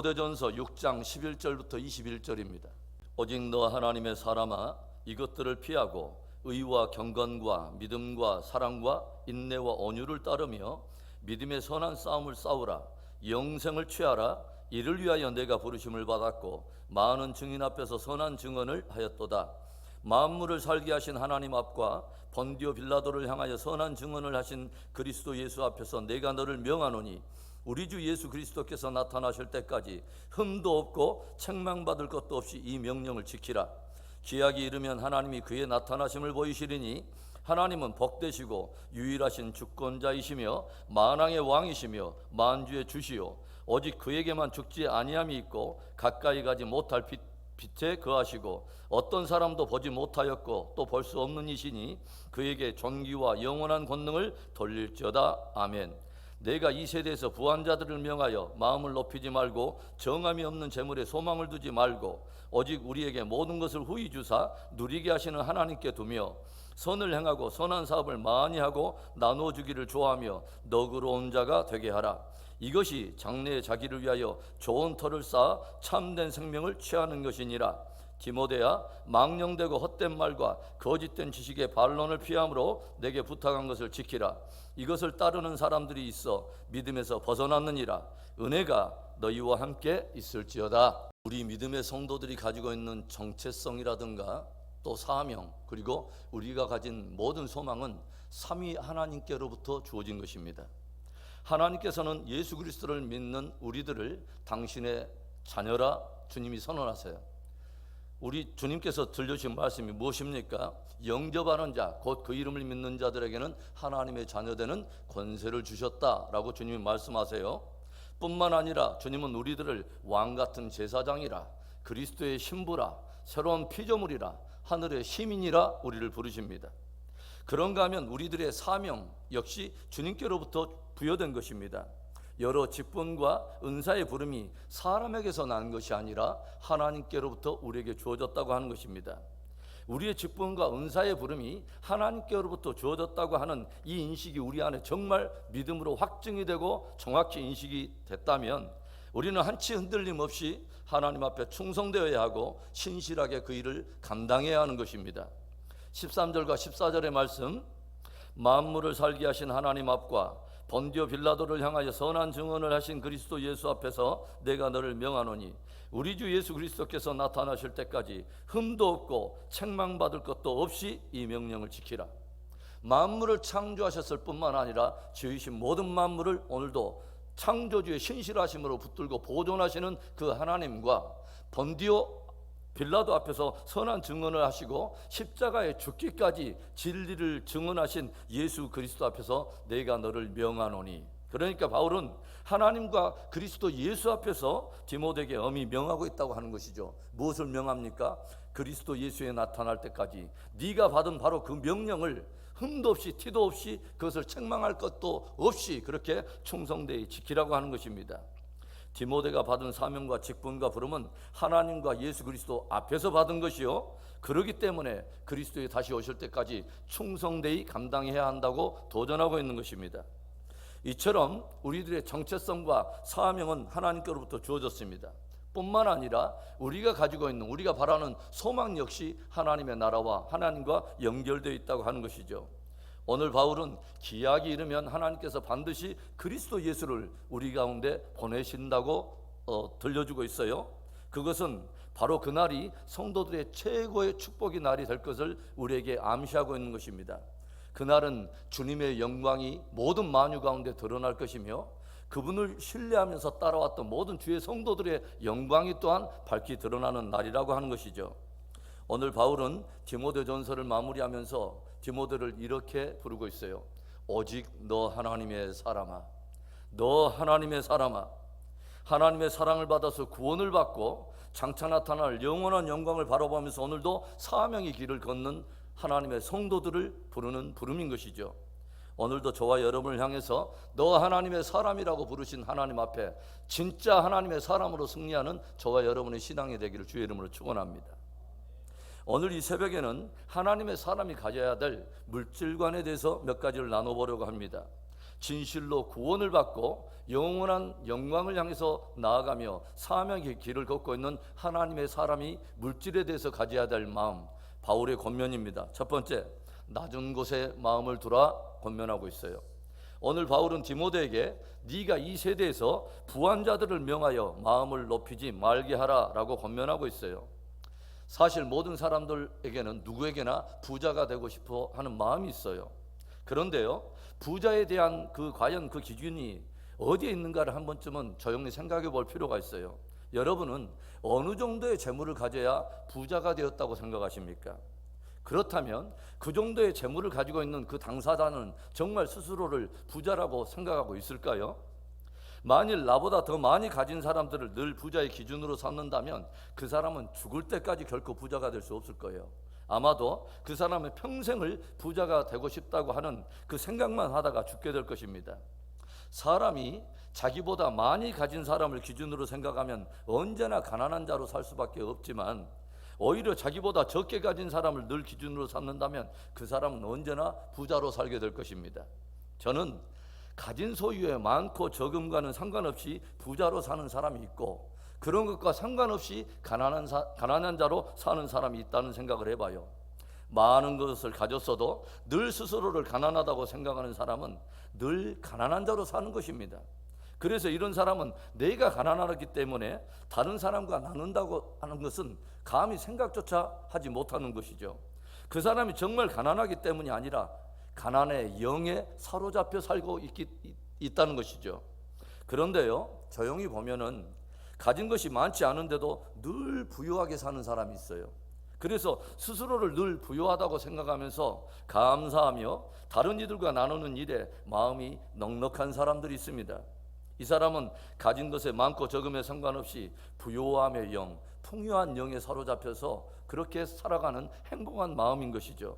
디모데전서 6장 11절부터 21절입니다. 오직 너 하나님의 사람아, 이것들을 피하고 의와 경건과 믿음과 사랑과 인내와 온유를 따르며 믿음의 선한 싸움을 싸우라. 영생을 취하라. 이를 위하여 내가 부르심을 받았고 많은 증인 앞에서 선한 증언을 하였도다. 만물을 살게 하신 하나님 앞과 본디오 빌라도를 향하여 선한 증언을 하신 그리스도 예수 앞에서 내가 너를 명하노니 우리 주 예수 그리스도께서 나타나실 때까지 흠도 없고 책망받을 것도 없이 이 명령을 지키라. 기약이 이르면 하나님이 그의 나타나심을 보이시리니 하나님은 복되시고 유일하신 주권자이시며 만왕의 왕이시며 만주의 주시요 오직 그에게만 죽지 아니함이 있고 가까이 가지 못할 빛에 거하시고 어떤 사람도 보지 못하였고 또 볼 수 없는 이시니 그에게 존귀와 영원한 권능을 돌릴지어다. 아멘. 내가 이 세대에서 부한 자들을 명하여 마음을 높이지 말고 정함이 없는 재물에 소망을 두지 말고 오직 우리에게 모든 것을 후히 주사 누리게 하시는 하나님께 두며 선을 행하고 선한 사업을 많이 하고 나누어 주기를 좋아하며 너그러운 자가 되게 하라. 이것이 장래에 자기를 위하여 좋은 터를 쌓아 참된 생명을 취하는 것이니라. 디모데야, 망령되고 헛된 말과 거짓된 지식의 반론을 피함으로 내게 부탁한 것을 지키라. 이것을 따르는 사람들이 있어 믿음에서 벗어났느니라. 은혜가 너희와 함께 있을지어다. 우리 믿음의 성도들이 가지고 있는 정체성이라든가 또 사명, 그리고 우리가 가진 모든 소망은 삼위 하나님께로부터 주어진 것입니다. 하나님께서는 예수 그리스도를 믿는 우리들을 당신의 자녀라 주님이 선언하세요. 우리 주님께서 들려주신 말씀이 무엇입니까? 영접하는 자, 곧 그 이름을 믿는 자들에게는 하나님의 자녀되는 권세를 주셨다라고 주님이 말씀하세요. 뿐만 아니라 주님은 우리들을 왕같은 제사장이라, 그리스도의 신부라, 새로운 피조물이라, 하늘의 시민이라 우리를 부르십니다. 그런가 하면 우리들의 사명 역시 주님께로부터 부여된 것입니다. 여러 직분과 은사의 부름이 사람에게서 난 것이 아니라 하나님께로부터 우리에게 주어졌다고 하는 것입니다. 우리의 직분과 은사의 부름이 하나님께로부터 주어졌다고 하는 이 인식이 우리 안에 정말 믿음으로 확증이 되고 정확히 인식이 됐다면 우리는 한치 흔들림 없이 하나님 앞에 충성되어야 하고 신실하게 그 일을 감당해야 하는 것입니다. 13절과 14절의 말씀, 만물을 살게 하신 하나님 앞과 본디오 빌라도를 향하여 선한 증언을 하신 그리스도 예수 앞에서 내가 너를 명하노니 우리 주 예수 그리스도께서 나타나실 때까지 흠도 없고 책망받을 것도 없이 이 명령을 지키라. 만물을 창조하셨을 뿐만 아니라 지으신 모든 만물을 오늘도 창조주의 신실하심으로 붙들고 보존하시는 그 하나님과 본디오 빌라도 앞에서 선한 증언을 하시고 십자가에 죽기까지 진리를 증언하신 예수 그리스도 앞에서 내가 너를 명하노니, 그러니까 바울은 하나님과 그리스도 예수 앞에서 디모데에게 엄히 명하고 있다고 하는 것이죠. 무엇을 명합니까? 그리스도 예수에 나타날 때까지 네가 받은 바로 그 명령을 흠도 없이 티도 없이 그것을 책망할 것도 없이 그렇게 충성되이 지키라고 하는 것입니다. 디모데가 받은 사명과 직분과 부름은 하나님과 예수 그리스도 앞에서 받은 것이요, 그렇기 때문에 그리스도에 다시 오실 때까지 충성되이 감당해야 한다고 도전하고 있는 것입니다. 이처럼 우리들의 정체성과 사명은 하나님께로부터 주어졌습니다. 뿐만 아니라 우리가 가지고 있는, 우리가 바라는 소망 역시 하나님의 나라와 하나님과 연결되어 있다고 하는 것이죠. 오늘 바울은 기약이 이르면 하나님께서 반드시 그리스도 예수를 우리 가운데 보내신다고 들려주고 있어요. 그것은 바로 그날이 성도들의 최고의 축복의 날이 될 것을 우리에게 암시하고 있는 것입니다. 그날은 주님의 영광이 모든 만유 가운데 드러날 것이며 그분을 신뢰하면서 따라왔던 모든 주의 성도들의 영광이 또한 밝히 드러나는 날이라고 하는 것이죠. 오늘 바울은 디모데전서를 마무리하면서 디모데를 이렇게 부르고 있어요. 오직 너 하나님의 사람아, 너 하나님의 사람아, 하나님의 사랑을 받아서 구원을 받고 장차 나타날 영원한 영광을 바라보면서 오늘도 사명의 길을 걷는 하나님의 성도들을 부르는 부름인 것이죠. 오늘도 저와 여러분을 향해서 너 하나님의 사람이라고 부르신 하나님 앞에 진짜 하나님의 사람으로 승리하는 저와 여러분의 신앙이 되기를 주의 이름으로 축원합니다. 오늘 이 새벽에는 하나님의 사람이 가져야 될 물질관에 대해서 몇 가지를 나눠보려고 합니다. 진실로 구원을 받고 영원한 영광을 향해서 나아가며 사명의 길을 걷고 있는 하나님의 사람이 물질에 대해서 가져야 될 마음, 바울의 권면입니다. 첫 번째, 낮은 곳에 마음을 두라 권면하고 있어요. 오늘 바울은 디모데에게 네가 이 세대에서 부한 자들을 명하여 마음을 높이지 말게 하라라고 권면하고 있어요. 사실 모든 사람들에게는 누구에게나 부자가 되고 싶어 하는 마음이 있어요. 그런데요, 부자에 대한 과연 그 기준이 어디에 있는가를 한 번쯤은 조용히 생각해 볼 필요가 있어요. 여러분은 어느 정도의 재물을 가져야 부자가 되었다고 생각하십니까? 그렇다면 그 정도의 재물을 가지고 있는 그 당사자는 정말 스스로를 부자라고 생각하고 있을까요? 만일 나보다 더 많이 가진 사람들을 늘 부자의 기준으로 삼는다면 그 사람은 죽을 때까지 결코 부자가 될 수 없을 거예요. 아마도 그 사람은 평생을 부자가 되고 싶다고 하는 그 생각만 하다가 죽게 될 것입니다. 사람이 자기보다 많이 가진 사람을 기준으로 생각하면 언제나 가난한 자로 살 수밖에 없지만, 오히려 자기보다 적게 가진 사람을 늘 기준으로 삼는다면 그 사람은 언제나 부자로 살게 될 것입니다. 저는 가진 소유에 많고 적음과는 상관없이 부자로 사는 사람이 있고, 그런 것과 상관없이 가난한 자로 사는 사람이 있다는 생각을 해봐요. 많은 것을 가졌어도 늘 스스로를 가난하다고 생각하는 사람은 늘 가난한 자로 사는 것입니다. 그래서 이런 사람은 내가 가난하기 때문에 다른 사람과 나눈다고 하는 것은 감히 생각조차 하지 못하는 것이죠. 그 사람이 정말 가난하기 때문이 아니라 가난의 영에 사로잡혀 살고 있다는 것이죠. 그런데요, 조용히 보면은 가진 것이 많지 않은데도 늘 부유하게 사는 사람이 있어요. 그래서 스스로를 늘 부유하다고 생각하면서 감사하며 다른 이들과 나누는 일에 마음이 넉넉한 사람들이 있습니다. 이 사람은 가진 것에 많고 적음에 상관없이 부요함의 영, 풍요한 영에 사로잡혀서 그렇게 살아가는 행복한 마음인 것이죠.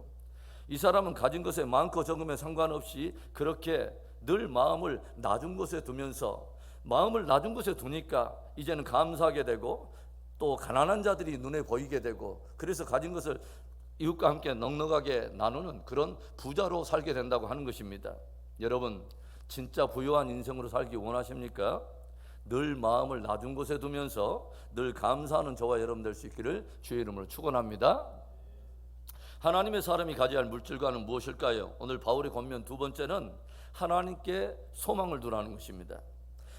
이 사람은 가진 것에 많고 적음에 상관없이 그렇게 늘 마음을 낮은 곳에 두면서, 마음을 낮은 곳에 두니까 이제는 감사하게 되고 또 가난한 자들이 눈에 보이게 되고, 그래서 가진 것을 이웃과 함께 넉넉하게 나누는 그런 부자로 살게 된다고 하는 것입니다. 여러분, 진짜 부유한 인생으로 살기 원하십니까? 늘 마음을 낮은 곳에 두면서 늘 감사하는 저와 여러분 될 수 있기를 주의 이름으로 축원합니다. 하나님의 사람이 가져야 할 물질과는 무엇일까요? 오늘 바울의 권면 두 번째는 하나님께 소망을 두라는 것입니다.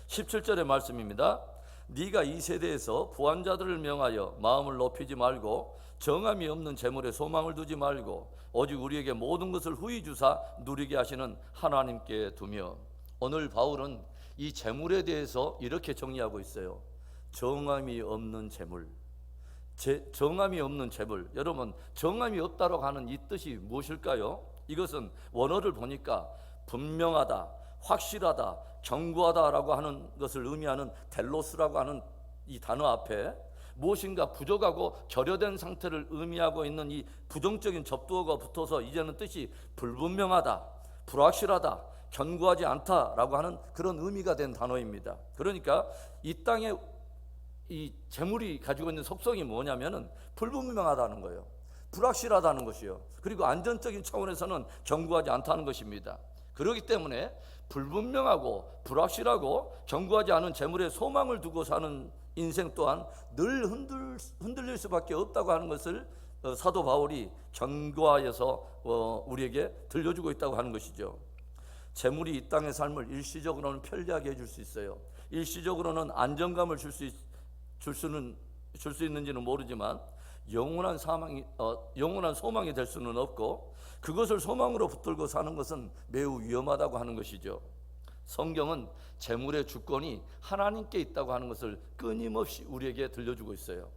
17절의 말씀입니다. 네가 이 세대에서 부한 자들을 명하여 마음을 높이지 말고 정함이 없는 재물에 소망을 두지 말고 오직 우리에게 모든 것을 후히 주사 누리게 하시는 하나님께 두며. 오늘 바울은 이 재물에 대해서 이렇게 정의하고 있어요. 정함이 없는 재물. 정함이 없는 재물. 여러분, 정함이 없다고 하는 이 뜻이 무엇일까요? 이것은 원어를 보니까 분명하다, 확실하다, 견고하다라고 하는 것을 의미하는 델로스라고 하는 이 단어 앞에 무엇인가 부족하고 결여된 상태를 의미하고 있는 이 부정적인 접두어가 붙어서 이제는 뜻이 불분명하다, 불확실하다, 견고하지 않다라고 하는 그런 의미가 된 단어입니다. 그러니까 이 땅에 이 재물이 가지고 있는 속성이 뭐냐면은 불분명하다는 거예요. 불확실하다는 것이요. 그리고 안전적인 차원에서는 견고하지 않다는 것입니다. 그렇기 때문에 불분명하고 불확실하고 견고하지 않은 재물에 소망을 두고 사는 인생 또한 늘 흔들릴 수밖에 없다고 하는 것을 사도 바울이 견고하여서 우리에게 들려주고 있다고 하는 것이죠. 재물이 이 땅의 삶을 일시적으로는 편리하게 해줄 수 있어요. 일시적으로는 안정감을 줄 수 있는지는 모르지만 영원한 소망이 될 수는 없고, 그것을 소망으로 붙들고 사는 것은 매우 위험하다고 하는 것이죠. 성경은 재물의 주권이 하나님께 있다고 하는 것을 끊임없이 우리에게 들려주고 있어요.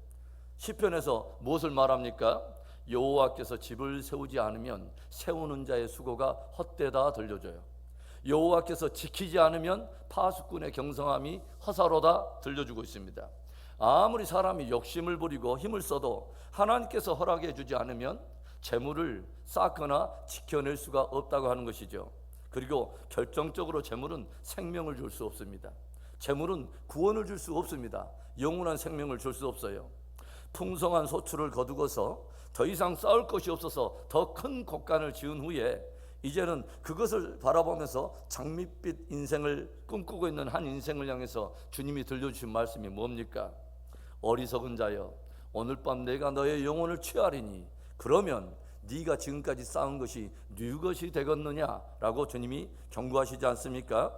시편에서 무엇을 말합니까? 여호와께서 집을 세우지 않으면 세우는 자의 수고가 헛되다 들려줘요. 여호와께서 지키지 않으면 파수꾼의 경성함이 허사로다 들려주고 있습니다. 아무리 사람이 욕심을 부리고 힘을 써도 하나님께서 허락해 주지 않으면 재물을 쌓거나 지켜낼 수가 없다고 하는 것이죠. 그리고 결정적으로 재물은 생명을 줄 수 없습니다. 재물은 구원을 줄 수 없습니다. 영원한 생명을 줄 수 없어요. 풍성한 소출을 거두고서 더 이상 쌓을 것이 없어서 더 큰 곡간을 지은 후에 이제는 그것을 바라보면서 장밋빛 인생을 꿈꾸고 있는 한 인생을 향해서 주님이 들려주신 말씀이 뭡니까? 어리석은 자여, 오늘 밤 내가 너의 영혼을 취하리니 그러면 네가 지금까지 쌓은 것이 네 것이 되겠느냐라고 주님이 경고하시지 않습니까?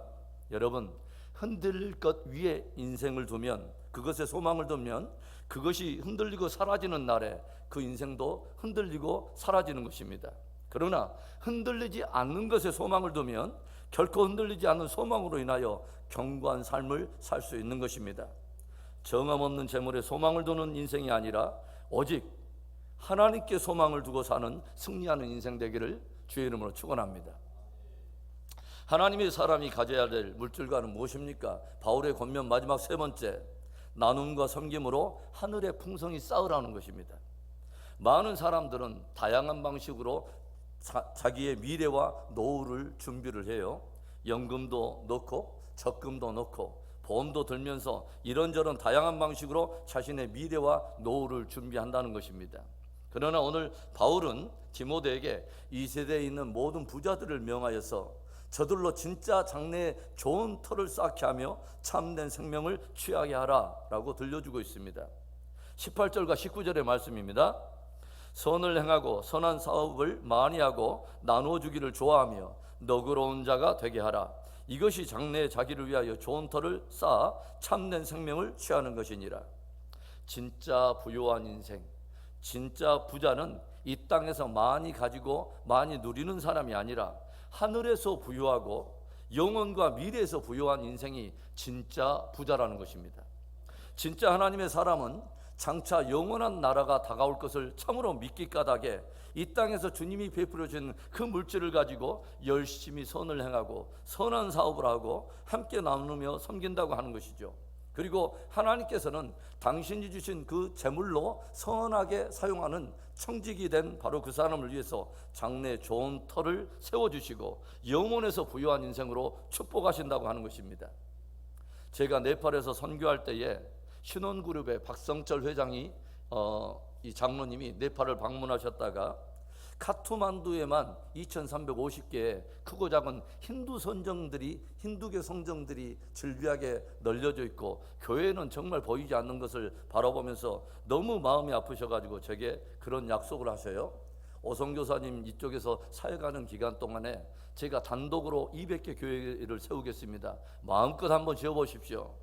여러분, 흔들릴 것 위에 인생을 두면, 그것에 소망을 두면 그것이 흔들리고 사라지는 날에 그 인생도 흔들리고 사라지는 것입니다. 그러나 흔들리지 않는 것에 소망을 두면 결코 흔들리지 않는 소망으로 인하여 견고한 삶을 살 수 있는 것입니다. 정함 없는 재물에 소망을 두는 인생이 아니라 오직 하나님께 소망을 두고 사는 승리하는 인생 되기를 주의 이름으로 축원합니다. 하나님의 사람이 가져야 될 물질과는 무엇입니까? 바울의 권면 마지막 세 번째, 나눔과 섬김으로 하늘의 풍성이 쌓으라는 것입니다. 많은 사람들은 다양한 방식으로 자기의 미래와 노후를 준비를 해요. 연금도 넣고 적금도 넣고 보험도 들면서 이런저런 다양한 방식으로 자신의 미래와 노후를 준비한다는 것입니다. 그러나 오늘 바울은 디모데에게 이 세대에 있는 모든 부자들을 명하여서 저들로 진짜 장래에 좋은 터를 쌓게 하며 참된 생명을 취하게 하라 라고 들려주고 있습니다. 18절과 19절의 말씀입니다. 선을 행하고 선한 사업을 많이 하고 나누어 주기를 좋아하며 너그러운 자가 되게 하라. 이것이 장래에 자기를 위하여 좋은 터를 쌓아 참된 생명을 취하는 것이니라. 진짜 부유한 인생, 진짜 부자는 이 땅에서 많이 가지고 많이 누리는 사람이 아니라 하늘에서 부유하고 영혼과 미래에서 부유한 인생이 진짜 부자라는 것입니다. 진짜 하나님의 사람은 장차 영원한 나라가 다가올 것을 참으로 믿기 까닭에 이 땅에서 주님이 베풀어 주신 그 물질을 가지고 열심히 선을 행하고 선한 사업을 하고 함께 나누며 섬긴다고 하는 것이죠. 그리고 하나님께서는 당신이 주신 그 재물로 선하게 사용하는 청직이 된 바로 그 사람을 위해서 장래에 좋은 터를 세워주시고 영혼에서 부유한 인생으로 축복하신다고 하는 것입니다. 제가 네팔에서 선교할 때에 신혼그룹의 박성철 회장이 이 장로님이 네팔을 방문하셨다가 카투만두에만 2350개의 크고 작은 힌두 선정들이, 힌두교 성정들이 즐비하게 널려져 있고 교회는 정말 보이지 않는 것을 바라보면서 너무 마음이 아프셔가지고 제게 그런 약속을 하셔요. 오성교사님 이쪽에서 사역하는 기간 동안에 제가 단독으로 200개 교회를 세우겠습니다. 마음껏 한번 지어보십시오.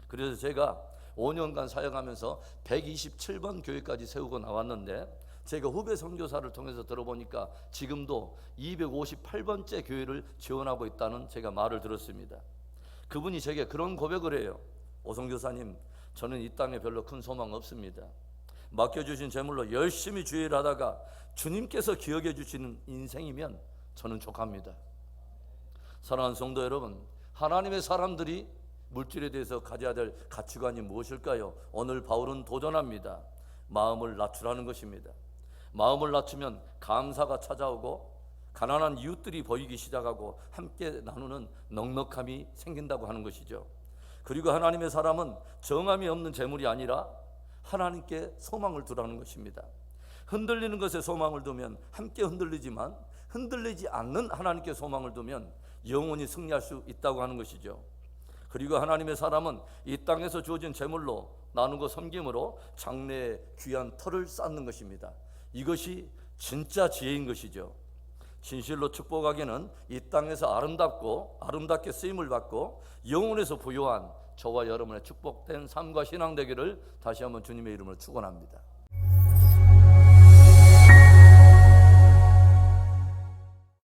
그래서 제가 5년간 사역하면서 127번 교회까지 세우고 나왔는데 제가 후배 선교사를 통해서 들어보니까 지금도 258번째 교회를 지원하고 있다는 제가 말을 들었습니다. 그분이 제게 그런 고백을 해요. 오성교사님, 저는 이 땅에 별로 큰 소망 없습니다. 맡겨주신 재물로 열심히 주일 하다가 주님께서 기억해 주시는 인생이면 저는 족합니다. 사랑하는 성도 여러분, 하나님의 사람들이 물질에 대해서 가져야 될 가치관이 무엇일까요? 오늘 바울은 도전합니다. 마음을 낮추라는 것입니다. 마음을 낮추면 감사가 찾아오고 가난한 이웃들이 보이기 시작하고 함께 나누는 넉넉함이 생긴다고 하는 것이죠. 그리고 하나님의 사람은 정함이 없는 재물이 아니라 하나님께 소망을 두라는 것입니다. 흔들리는 것에 소망을 두면 함께 흔들리지만 흔들리지 않는 하나님께 소망을 두면 영원히 승리할 수 있다고 하는 것이죠. 그리고 하나님의 사람은 이 땅에서 주어진 재물로 나누고 섬김으로 장래에 귀한 터를 쌓는 것입니다. 이것이 진짜 지혜인 것이죠. 진실로 축복하기는 이 땅에서 아름답게 쓰임을 받고 영혼에서 부유한 저와 여러분의 축복된 삶과 신앙 되기를 다시 한번 주님의 이름으로 축원합니다.